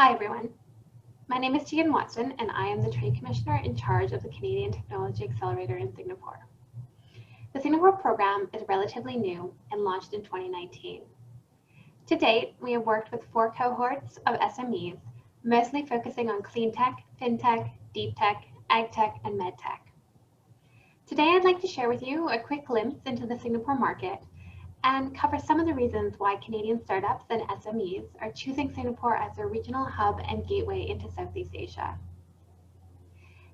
Hi everyone, my name is Tegan Watson and I am the Trade Commissioner in charge of the Canadian Technology Accelerator in Singapore. The Singapore program is relatively new and launched in 2019. To date, we have worked with 4 cohorts of SMEs, mostly focusing on clean tech, fintech, deep tech, ag tech, and med tech. Today I'd like to share with you a quick glimpse into the Singapore market and cover some of the reasons why Canadian startups and SMEs are choosing Singapore as their regional hub and gateway into Southeast Asia.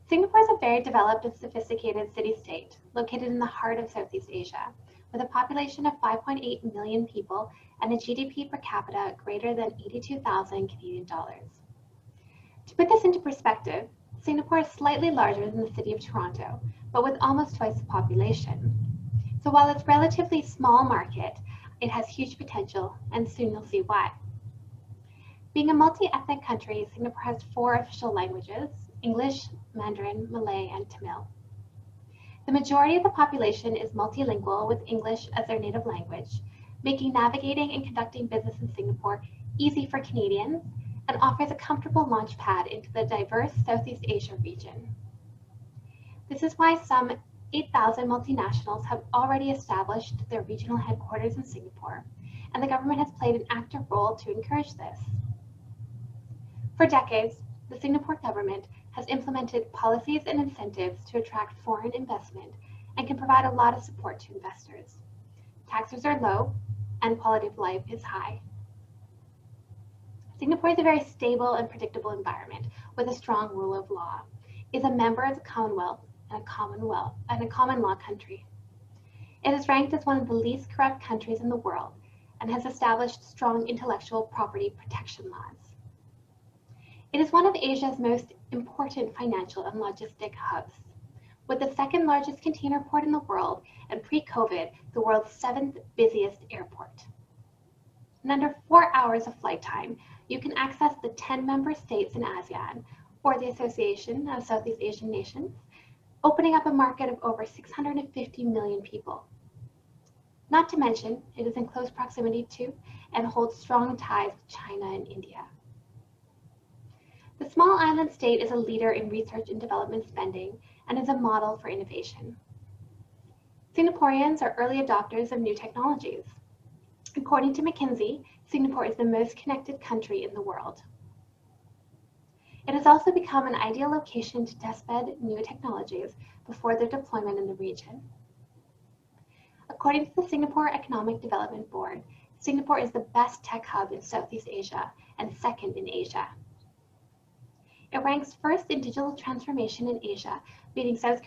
Singapore is a very developed and sophisticated city-state located in the heart of Southeast Asia, with a population of 5.8 million people and a GDP per capita greater than 82,000 Canadian dollars. To put this into perspective, Singapore is slightly larger than the city of Toronto, but with almost twice the population. So while it's a relatively small market, it has huge potential, and soon you'll see why. Being a multi-ethnic country, Singapore has 4 official languages: English, Mandarin, Malay, and Tamil. The majority of the population is multilingual with English as their native language, making navigating and conducting business in Singapore easy for Canadians and offers a comfortable launch pad into the diverse Southeast Asia region. This is why some 8,000 multinationals have already established their regional headquarters in Singapore, and the government has played an active role to encourage this. For decades, the Singapore government has implemented policies and incentives to attract foreign investment and can provide a lot of support to investors. Taxes are low and quality of life is high. Singapore is a very stable and predictable environment with a strong rule of law. It is a member of the Commonwealth and a common law country. It is ranked as one of the least corrupt countries in the world and has established strong intellectual property protection laws. It is one of Asia's most important financial and logistic hubs, with the 2nd largest container port in the world and pre-COVID, the world's 7th busiest airport. In under 4 hours of flight time, you can access the 10 member states in ASEAN, or the Association of Southeast Asian Nations, opening up a market of over 650 million people. Not to mention, it is in close proximity to and holds strong ties with China and India. The small island state is a leader in research and development spending and is a model for innovation. Singaporeans are early adopters of new technologies. According to McKinsey, Singapore is the most connected country in the world. It has also become an ideal location to testbed new technologies before their deployment in the region. According to the Singapore Economic Development Board, Singapore is the best tech hub in Southeast Asia and 2nd in Asia. It ranks 1st in digital transformation in Asia, beating South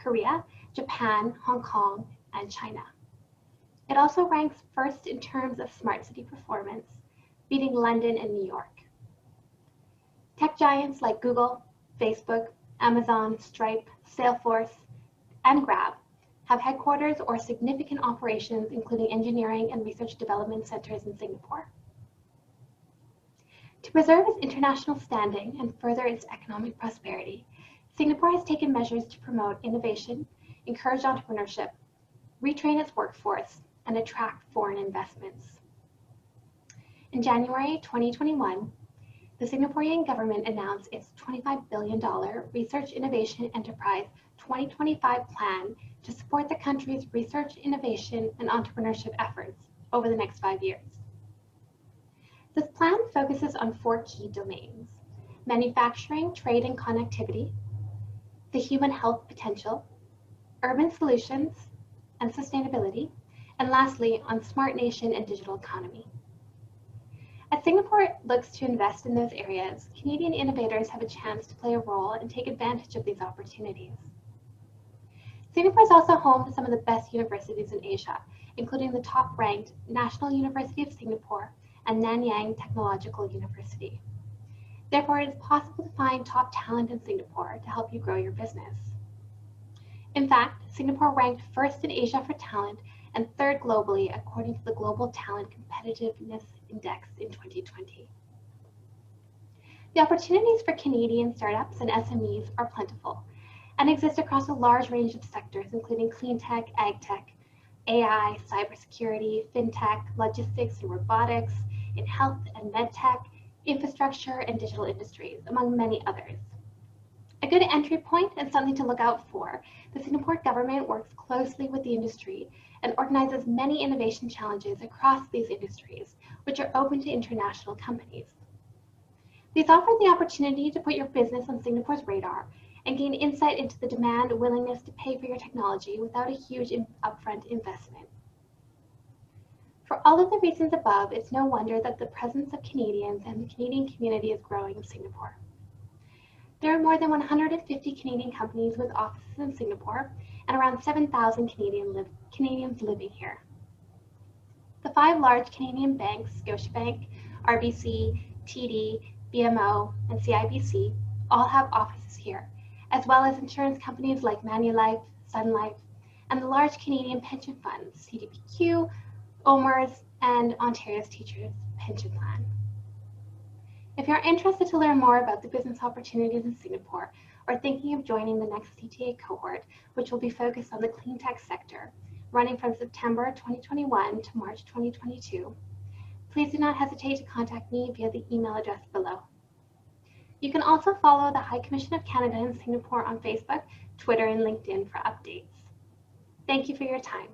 Korea, Japan, Hong Kong, and China. It also ranks 1st in terms of smart city performance, beating London and New York. Tech giants like Google, Facebook, Amazon, Stripe, Salesforce, and Grab have headquarters or significant operations, including engineering and research development centers in Singapore. To preserve its international standing and further its economic prosperity, Singapore has taken measures to promote innovation, encourage entrepreneurship, retrain its workforce, and attract foreign investments. In January 2021, the Singaporean government announced its $25 billion Research Innovation Enterprise 2025 plan to support the country's research, innovation, and entrepreneurship efforts over the next 5 years. This plan focuses on 4 key domains: manufacturing, trade and connectivity, the human health potential, urban solutions and sustainability, and lastly, on smart nation and digital economy. As Singapore looks to invest in those areas, Canadian innovators have a chance to play a role and take advantage of these opportunities. Singapore is also home to some of the best universities in Asia, including the top-ranked National University of Singapore and Nanyang Technological University. Therefore, it is possible to find top talent in Singapore to help you grow your business. In fact, Singapore ranked 1st in Asia for talent and 3rd globally according to the Global Talent Competitiveness Index in 2020. The opportunities for Canadian startups and SMEs are plentiful and exist across a large range of sectors, including clean tech, ag tech, AI, cybersecurity, fintech, logistics and robotics, in health and med tech, infrastructure, and digital industries, among many others. A good entry point and something to look out for, the Singapore government works closely with the industry and organizes many innovation challenges across these industries, which are open to international companies. These offer the opportunity to put your business on Singapore's radar and gain insight into the demand and willingness to pay for your technology without a huge upfront investment. For all of the reasons above, it's no wonder that the presence of Canadians and the Canadian community is growing in Singapore. There are more than 150 Canadian companies with offices in Singapore and around 7,000 Canadians living here. The 5 large Canadian banks, Scotiabank, RBC, TD, BMO, and CIBC, all have offices here, as well as insurance companies like Manulife, Sun Life, and the large Canadian pension funds, CDPQ, OMERS, and Ontario's Teachers' Pension Plan. If you're interested to learn more about the business opportunities in Singapore or thinking of joining the next CTA cohort, which will be focused on the clean tech sector, running from September 2021 to March 2022, please do not hesitate to contact me via the email address below. You can also follow the High Commission of Canada in Singapore on Facebook, Twitter, and LinkedIn for updates. Thank you for your time.